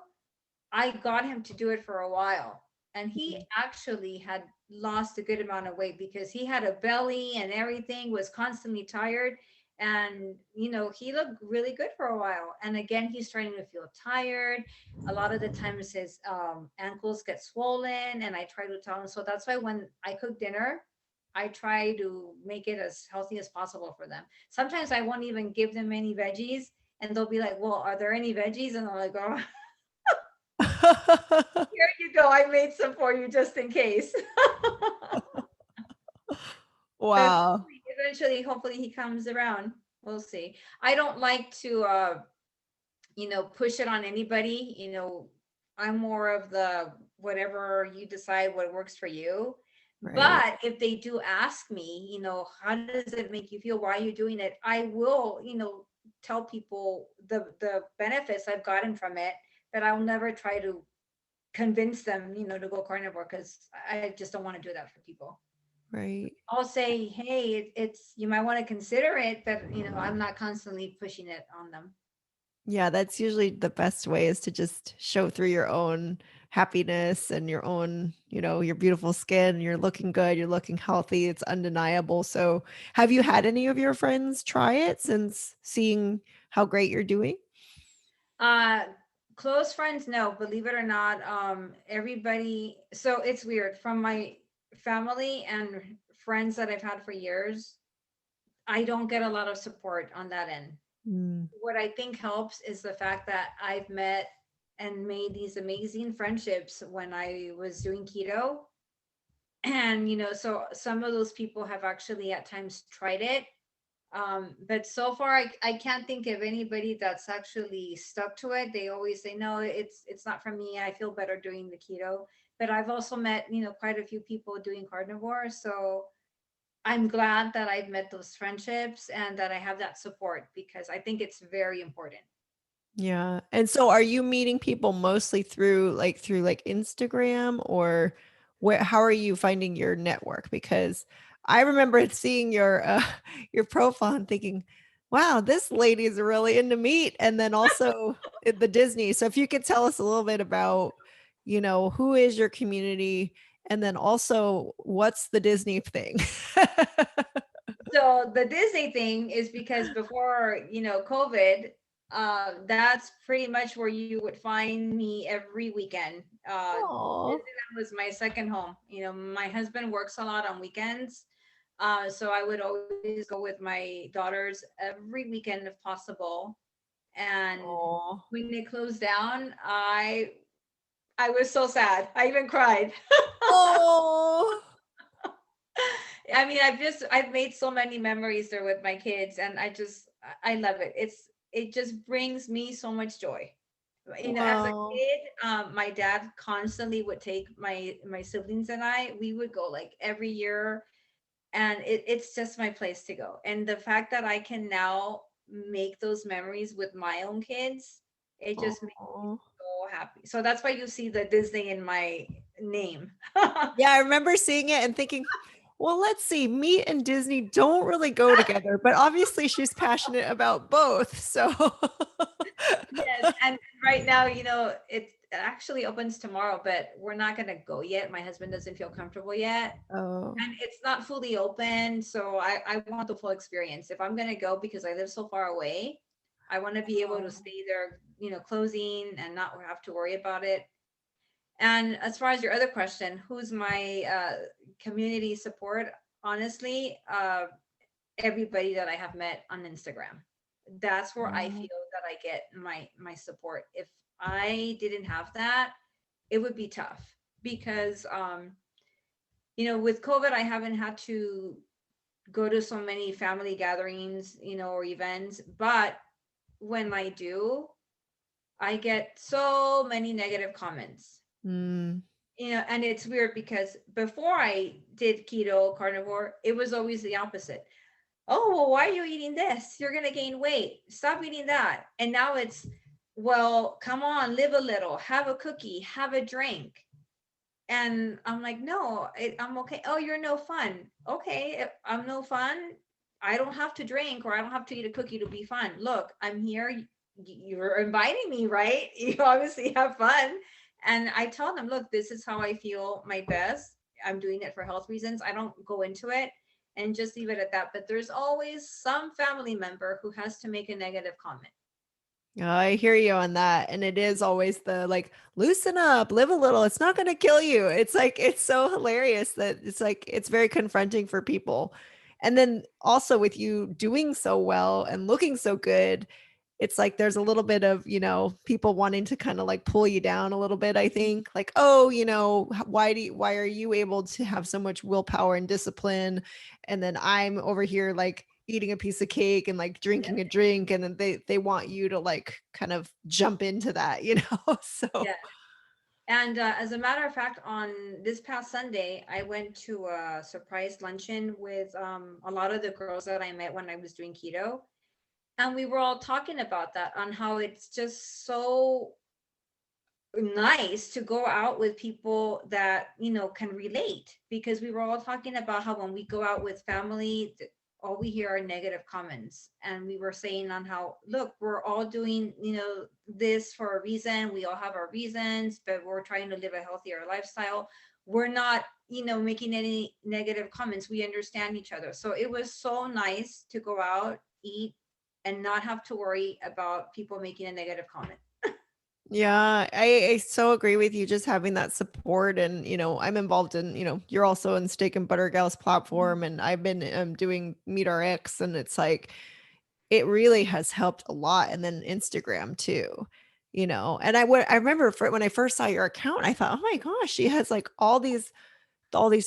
S2: I got him to do it for a while. And he actually had lost a good amount of weight because he had a belly and everything, was constantly tired. And, he looked really good for a while. And again, he's starting to feel tired. A lot of the times his ankles get swollen. And I try to tell him. So that's why when I cook dinner, I try to make it as healthy as possible for them. Sometimes I won't even give them any veggies. And they'll be like, "Well, are there any veggies?" And I'm like, "Oh, here you go. I made some for you just in case." But
S1: Wow.
S2: eventually, hopefully, he comes around. We'll see. I don't like to, push it on anybody. I'm more of the whatever you decide what works for you.
S1: Right.
S2: But if they do ask me, how does it make you feel? Why are you doing it? I will, tell people the benefits I've gotten from it. But I'll never try to convince them, to go carnivore because I just don't want to do that for people.
S1: Right.
S2: I'll say, "Hey, it's you might want to consider it," but I'm not constantly pushing it on them.
S1: Yeah, that's usually the best way is to just show through your own happiness and your own, your beautiful skin, you're looking good, you're looking healthy, it's undeniable. So, have you had any of your friends try it since seeing how great you're doing?
S2: Uh, Close friends, no, believe it or not, everybody. So it's weird from my family and friends that I've had for years. I don't get a lot of support on that end.
S1: Mm,
S2: What I think helps is the fact that I've met and made these amazing friendships when I was doing keto. And so some of those people have actually at times tried it. But so far I can't think of anybody that's actually stuck to it. They always say, "No, it's not for me. I feel better doing the keto." But I've also met quite a few people doing carnivore. So I'm glad that I've met those friendships and that I have that support because I think it's very important.
S1: yeah. And so are you meeting people mostly through Instagram, or where how are you finding your network? Because I remember seeing your your profile and thinking, wow, this lady is really into meat, and then also the Disney. So if you could tell us a little bit about, who is your community, and then also what's the Disney thing?
S2: So the Disney thing is because before, COVID, that's pretty much where you would find me every weekend.
S1: Oh,
S2: Disneyland was my second home. My husband works a lot on weekends. So I would always go with my daughters every weekend if possible. And
S1: oh,
S2: when they closed down, I was so sad. I even cried.
S1: oh.
S2: I mean, I've made so many memories there with my kids, and I love it. It just brings me so much joy. You know, as a
S1: Wow.
S2: kid, my dad constantly would take my siblings and I. We would go like every year, and it's just my place to go. And the fact that I can now make those memories with my own kids, it just makes me
S1: Oh.
S2: so happy. So that's why you see the Disney in my name.
S1: Yeah, I remember seeing it and thinking, well, let's see, meat and Disney don't really go together, but obviously she's passionate about both. So,
S2: Yes, and right now, it actually opens tomorrow, but we're not gonna go yet. My husband doesn't feel comfortable yet,
S1: oh,
S2: and it's not fully open, so I want the full experience. If I'm gonna go because I live so far away, I want to be able to stay there, closing and not have to worry about it. And as far as your other question, who's my community support? Honestly, everybody that I have met on Instagram. That's where I
S1: oh,
S2: feel that I get my support. If I didn't have that, it would be tough because with COVID I haven't had to go to so many family gatherings, or events, but when I do, I get so many negative comments.
S1: mm,
S2: And it's weird because before I did keto carnivore, it was always the opposite. Oh, well, why are you eating this? You're going to gain weight. Stop eating that. And now it's, well, come on, live a little, have a cookie, have a drink. And I'm like, no, I'm okay. Oh, you're no fun. Okay, if I'm no fun. I don't have to drink or I don't have to eat a cookie to be fun. Look, I'm here. You're inviting me, right? You obviously have fun. And I tell them, look, this is how I feel my best. I'm doing it for health reasons. I don't go into it and just leave it at that. But there's always some family member who has to make a negative comment.
S1: yeah, I hear you on that. And it is always the like, loosen up, live a little. It's not going to kill you. It's like, it's so hilarious that it's like, it's very confronting for people. And then also with you doing so well and looking so good, it's like there's a little bit of, people wanting to kind of like pull you down a little bit, I think. Like, oh, why are you able to have so much willpower and discipline? And then I'm over here like eating a piece of cake and like
S2: Yeah.
S1: drinking a drink, and then they want you to like kind of jump into that, So
S2: Yeah. And as a matter of fact, on this past Sunday, I went to a surprise luncheon with a lot of the girls that I met when I was doing keto. And we were all talking about that, on how it's just so nice to go out with people that can relate, because we were all talking about how when we go out with family, all we hear are negative comments. And we were saying on how, look, we're all doing this for a reason. We all have our reasons, but we're trying to live a healthier lifestyle. We're not making any negative comments. We understand each other. So it was so nice to go out, eat, and not have to worry about people making a negative comment.
S1: yeah, I so agree with you, just having that support. And I'm involved in, you're also in Steak and Butter Gals platform, and I've been doing Meet RX, and it's like it really has helped a lot. And then Instagram too, and I remember when I first saw your account, I thought, oh my gosh, she has like all these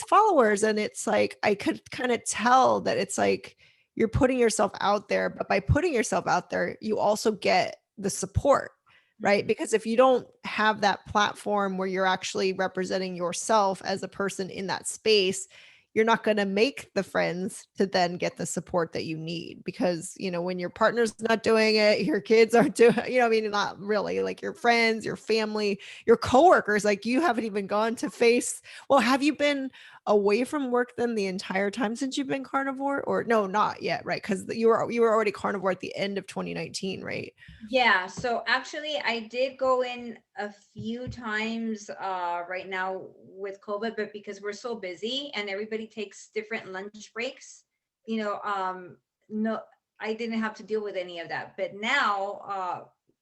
S1: followers. And it's like I could kind of tell that it's like you're putting yourself out there, but by putting yourself out there, you also get the support, right?
S2: Mhm.
S1: Because if you don't have that platform where you're actually representing yourself as a person in that space, you're not going to make the friends to then get the support that you need. Because when your partner's not doing it, your kids aren't doing, I mean, not really, like your friends, your family, your coworkers, like you haven't even gone to face. Well, have you been away from work then the entire time since you've been carnivore? Or no, not yet, right? Because you were already carnivore at the end of 2019, right?
S2: Yeah, so actually I did go in a few times right now with COVID, but because we're so busy and everybody takes different lunch breaks, no, I didn't have to deal with any of that. But now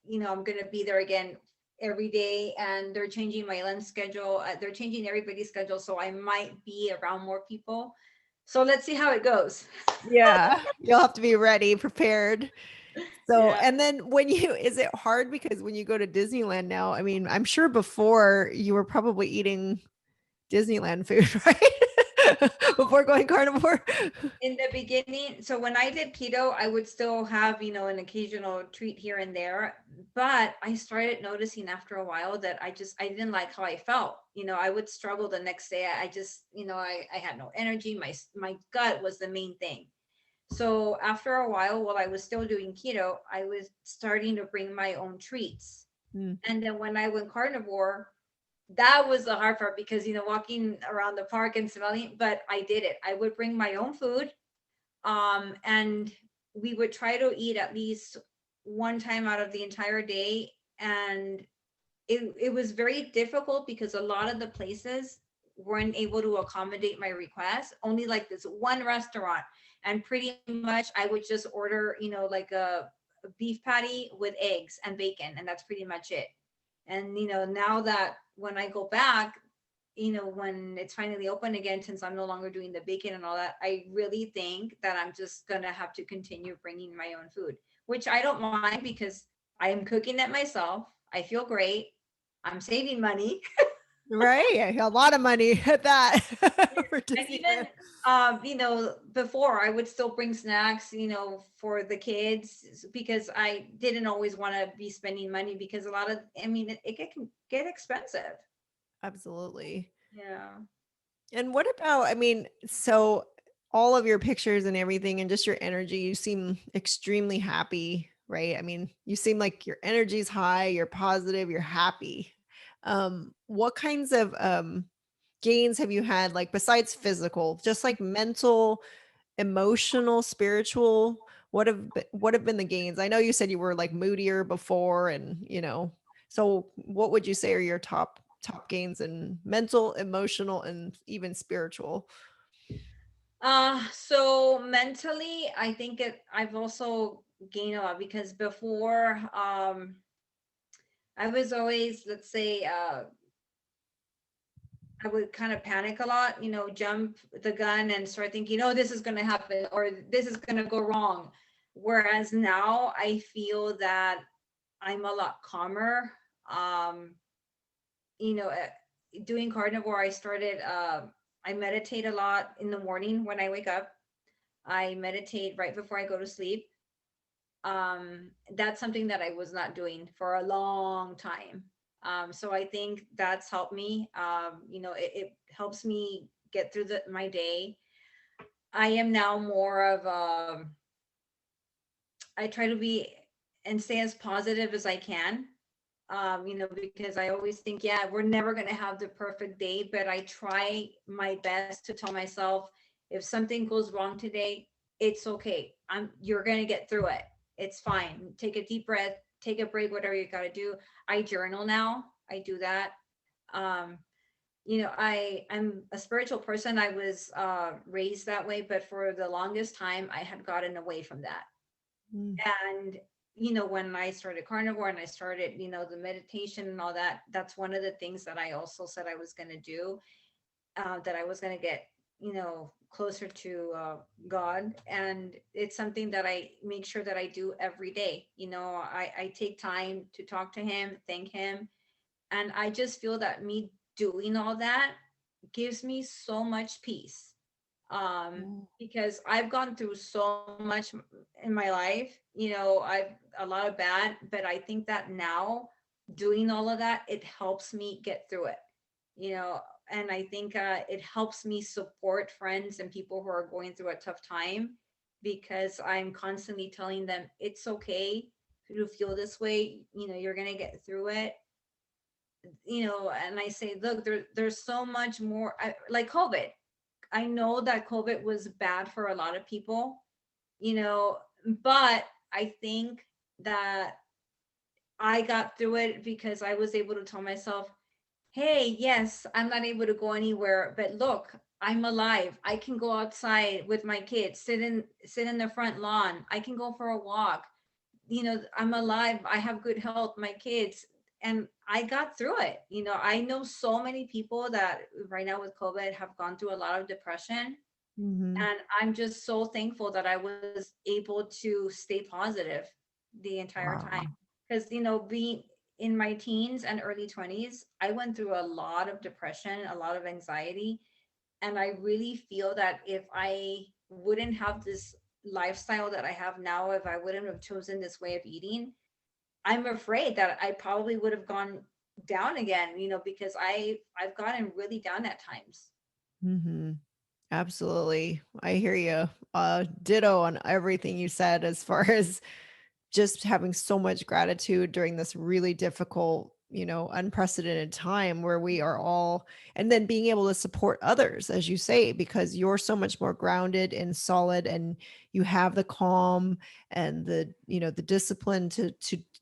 S2: I'm gonna be there again every day, and they're changing my lunch schedule. They're changing everybody's schedule, so I might be around more people. So let's see how it goes.
S1: Yeah, you'll have to be ready, prepared. So,
S2: Yeah.
S1: and then is it hard because when you go to Disneyland now, I mean, I'm sure before you were probably eating Disneyland food, right? before going carnivore?
S2: In the beginning, so when I did keto, I would still have, an occasional treat here and there, but I started noticing after a while that I didn't like how I felt. I would struggle the next day. I just, I had no energy. My gut was the main thing. So after a while, while I was still doing keto, I was starting to bring my own treats.
S1: Mm.
S2: And then when I went carnivore, that was the hard part because walking around the park and smelling, but I did it. I would bring my own food, and we would try to eat at least one time out of the entire day. And it was very difficult because a lot of the places weren't able to accommodate my request, only like this one restaurant. And pretty much I would just order, like a beef patty with eggs and bacon, and that's pretty much it. And now that when I go back, when it's finally open again, since I'm no longer doing the bacon and all that, I really think that I'm just gonna have to continue bringing my own food, which I don't mind because I am cooking it myself. I feel great. I'm saving money.
S1: Right. A lot of money at that for
S2: And
S1: Disneyland.
S2: even before I would still bring snacks, for the kids, because I didn't always want to be spending money, because a lot of, it can get expensive.
S1: Absolutely.
S2: Yeah.
S1: And what about, so all of your pictures and everything and just your energy, you seem extremely happy, right? You seem like your energy's high, you're positive, you're happy. What kinds of gains have you had, like besides physical, just like mental, emotional, spiritual? What have been the gains? I know you said you were like moodier before, and so what would you say are your top gains in mental, emotional, and even spiritual?
S2: So mentally, I think I've also gained a lot, because before, I was always, let's say, I would kind of panic a lot, jump the gun and start thinking, oh, this is going to happen or this is going to go wrong. Whereas now I feel that I'm a lot calmer. Um, you know, uh, Doing carnivore, I meditate a lot in the morning when I wake up. I meditate right before I go to sleep. That's something that I was not doing for a long time. So I think that's helped me. It helps me get through my day. I am now more of I try to be and stay as positive as I can. Because I always think, yeah, we're never going to have the perfect day, but I try my best to tell myself, if something goes wrong today, it's okay. You're going to get through it. It's fine. Take a deep breath, take a break, whatever you got to do. I journal now. I do that. Um, I'm a spiritual person. I was raised that way, but for the longest time, I had gotten away from that.
S1: Mm.
S2: And when I started carnivore and I started the meditation and all that, that's one of the things that I also said I was going to do, that I was going to get closer to God. And it's something that I make sure that I do every day. I take time to talk to him, thank him, and I just feel that me doing all that gives me so much peace,
S1: Mm.
S2: because I've gone through so much in my life. I've a lot of bad, but I think that now doing all of that, it helps me get through it. You know, and I think it helps me support friends and people who are going through a tough time, because I'm constantly telling them it's okay to feel this way. You're gonna get through it. And I say, look, there's so much more. Like COVID, I know that COVID was bad for a lot of people, you know, but I think that I got through it because I was able to tell myself, hey, yes, I'm not able to go anywhere, but look, I'm alive. I can go outside with my kids, sit in the front lawn. I can go for a walk. I'm alive. I have good health, my kids, and I got through it. I know so many people that right now with COVID have gone through a lot of depression,
S1: Mhm.
S2: and I'm just so thankful that I was able to stay positive the entire time.
S1: Wow.
S2: Because, being in my teens and early 20s, I went through a lot of depression, a lot of anxiety. And I really feel that if I wouldn't have this lifestyle that I have now, if I wouldn't have chosen this way of eating, I'm afraid that I probably would have gone down again, because I've gotten really down at times.
S1: Hmm. Absolutely. I hear you. Ditto on everything you said as far as just having so much gratitude during this really difficult, unprecedented time where we are all, and then being able to support others, as you say, because you're so much more grounded and solid, and you have the calm and the discipline to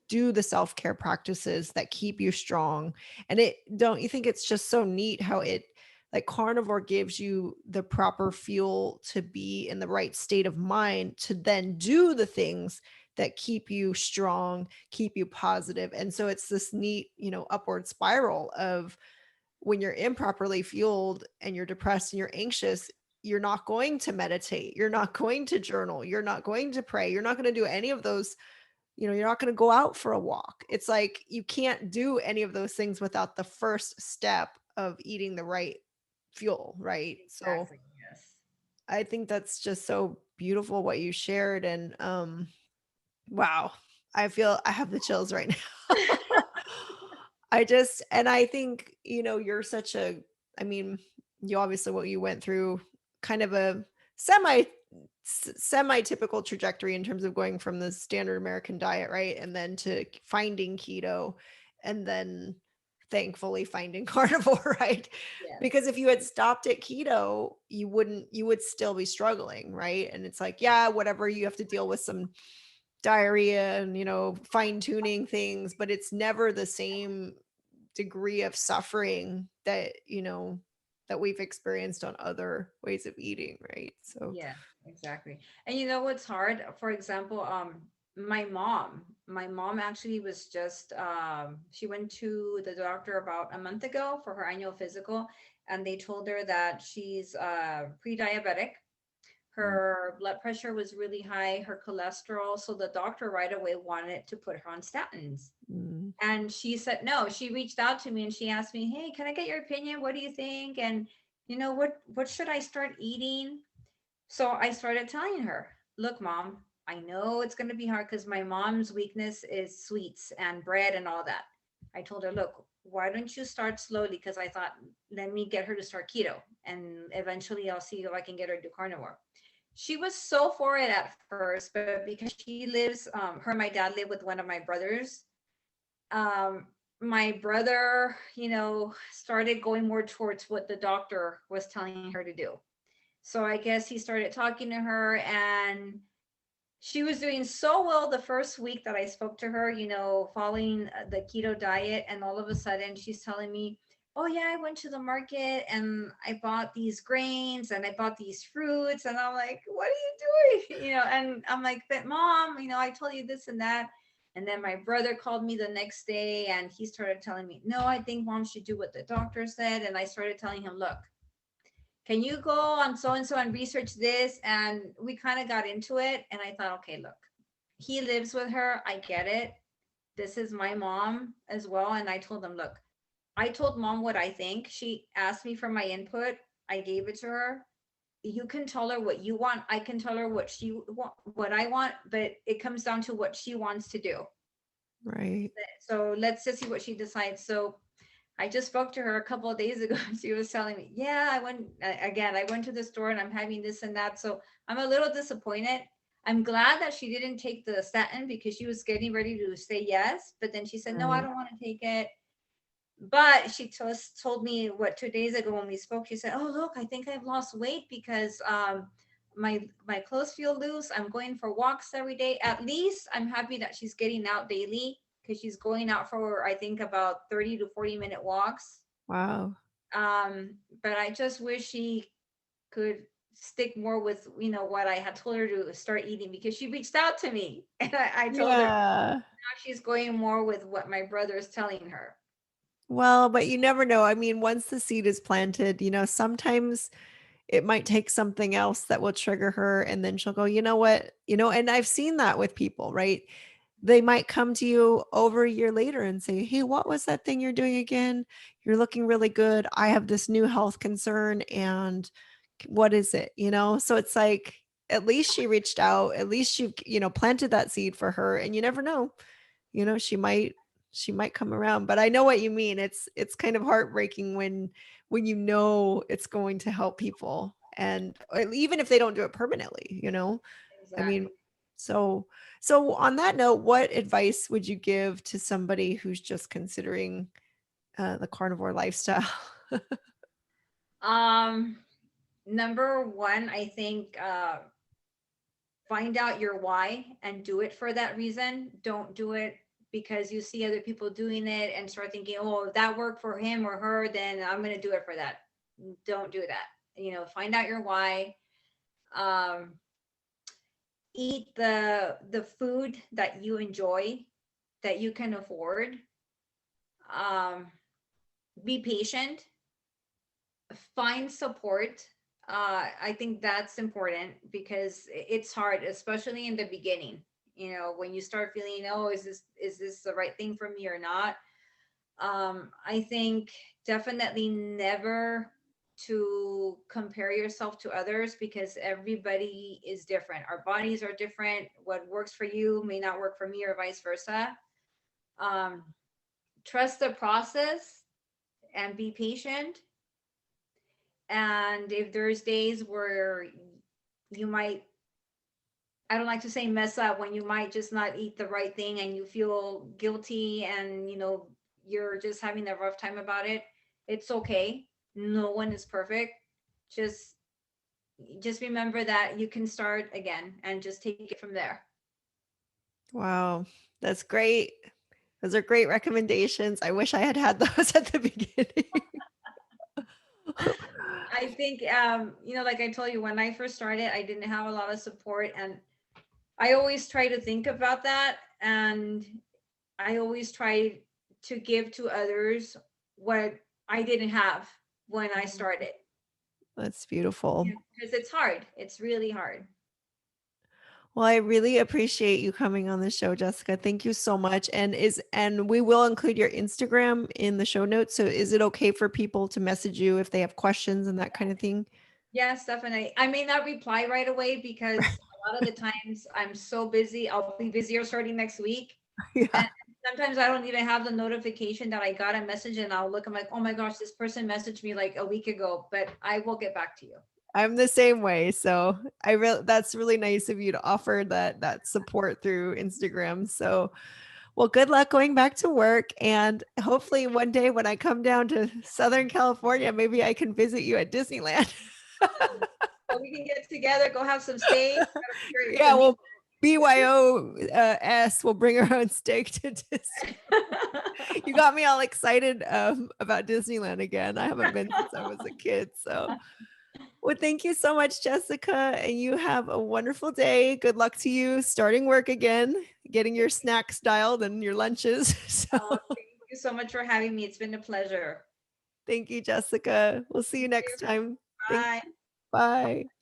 S1: do the self-care practices that keep you strong. And don't you think it's just so neat how it, like, carnivore gives you the proper fuel to be in the right state of mind to then do the things that keep you strong, keep you positive. And so it's this neat, upward spiral of when you're improperly fueled and you're depressed and you're anxious, you're not going to meditate, you're not going to journal, you're not going to pray, you're not going to do any of those, you're not going to go out for a walk. It's like you can't do any of those things without the first step of eating the right fuel, right? So
S2: Exactly. Yes.
S1: I think that's just so beautiful what you shared. And wow. I have the chills right now. And I think, you're such I mean, you obviously, what you went through, kind of a semi semi typical trajectory in terms of going from the standard American diet, right? And then to finding keto, and then thankfully finding carnivore, right?
S2: Yes.
S1: Because if you had stopped at keto, you would still be struggling, right? And it's like, yeah, whatever, you have to deal with some diarrhea and fine tuning things, but it's never the same degree of suffering that that we've experienced on other ways of eating, right? So
S2: Yeah, exactly. And you know what's hard? For example, my mom actually was just she went to the doctor about a month ago for her annual physical, and they told her that she's pre-diabetic. Her blood pressure was really high, her cholesterol, so the doctor right away wanted to put her on statins.
S1: mm,
S2: And she said no. She reached out to me and she asked me, "Hey, can I get your opinion? What do you think? And what should I start eating?" So I started telling her, "Look, mom, I know it's going to be hard because my mom's weakness is sweets and bread and all that." I told her, "Look, why don't you start slowly?" Because I thought, let me get her to start keto and eventually I'll see if I can get her to do carnivore. She was so for it at first, but because she lives, her and my dad live with one of my brothers. My brother, started going more towards what the doctor was telling her to do. So I guess he started talking to her, and she was doing so well the first week that I spoke to her, following the keto diet. And all of a sudden she's telling me, "Oh, yeah, I went to the market and I bought these grains and I bought these fruits." And I'm like, "What are you doing?" And I'm like, "But mom, I told you this and that." And then my brother called me the next day and he started telling me, "No, I think mom should do what the doctor said." And I started telling him, "Look, can you go on so and so and research this?" And we kind of got into it. And I thought, okay, look, he lives with her. I get it. This is my mom as well. And I told him, "Look, I told mom what I think. She asked me for my input. I gave it to her. You can tell her what you want. I can tell her what I want, but it comes down to what she wants to do.
S1: right.
S2: So let's just see what she decides." So I just spoke to her a couple of days ago. She was telling me, "Yeah, I went to the store and I'm having this and that." So I'm a little disappointed. I'm glad that she didn't take the statin because she was getting ready to say yes. But then she said, "No, I
S1: Right.
S2: don't want to take it." But she told me, what, 2 days ago when we spoke, she said, "Oh, look, I think I've lost weight because my clothes feel loose. I'm going for walks every day." At least I'm happy that she's getting out daily because she's going out for, I think, about 30 to 40-minute walks.
S1: Wow.
S2: But I just wish she could stick more with what I had told her to start eating, because she reached out to me and I told her
S1: Yeah.
S2: now she's going more with what my brother is telling her.
S1: Well, but you never know. I mean, once the seed is planted, sometimes it might take something else that will trigger her, and then she'll go, "You know what?" And I've seen that with people, right? they might come to you over a year later and say, hey, what was that thing you're doing again? You're looking really good. I have this new health concern, and what is it? So it's like, at least she reached out, at least you planted that seed for her, and you never know, she might come around. But I know what you mean. It's kind of heartbreaking when it's going to help people, and even if they don't do it permanently. I mean,
S2: Exactly.
S1: so so on that note, what advice would you give to somebody who's just considering the carnivore lifestyle?
S2: Um, Number one, I think find out your why and do it for that reason. Don't do it because you see other people doing it and start thinking, oh, if that worked for him or her, then I'm going to do it for that. Don't do that. Find out your why. Um, Eat the food that you enjoy, that you can afford. Um, be patient. Find support. I think that's important because it's hard, especially in the beginning. When you start feeling, oh, is this the right thing for me or not? I think definitely never to compare yourself to others because everybody is different. Our bodies are different. What works for you may not work for me, or vice versa. Um, Trust the process and be patient. And if there's days where you might, I don't like to say mess up, when you might just not eat the right thing and you feel guilty and you're just having a rough time about it, it's okay. No one is perfect. Just just remember that you can start again and just take it from there.
S1: Wow, that's great. Those are great recommendations. I wish I had had those at the beginning.
S2: I think like I told you, when I first started, I didn't have a lot of support, and I always try to think about that, and I always try to give to others what I didn't have when I started.
S1: That's beautiful.
S2: Because it's hard. It's really hard.
S1: Well, I really appreciate you coming on the show, Jessica. Thank you so much. And we will include your Instagram in the show notes. So is it okay for people to message you if they have questions and that kind of thing?
S2: Yes, definitely. I may not reply right away because a lot of the times I'm so busy. I'll be busier starting next week.
S1: Yeah.
S2: And sometimes I don't even have the notification that I got a message, and I'll look, I'm like, oh my gosh, this person messaged me like a week ago, but I will get back to you.
S1: I'm the same way. So that's really nice of you to offer that support through Instagram. So well, good luck going back to work. And hopefully one day when I come down to Southern California, maybe I can visit you at Disneyland.
S2: So we can get together, go have some steak. That'll be great for
S1: Yeah,
S2: me.
S1: well, BYOS will bring her own steak to Disney. You got me all excited about Disneyland again. I haven't been since I was a kid. So, well, thank you so much, Jessica. And you have a wonderful day. Good luck to you starting work again, getting your snacks dialed and your lunches. So,
S2: Thank you so much for having me. It's been a pleasure.
S1: thank you, Jessica. We'll see you
S2: Thank you.
S1: next time. Thank
S2: Bye.
S1: you. Bye.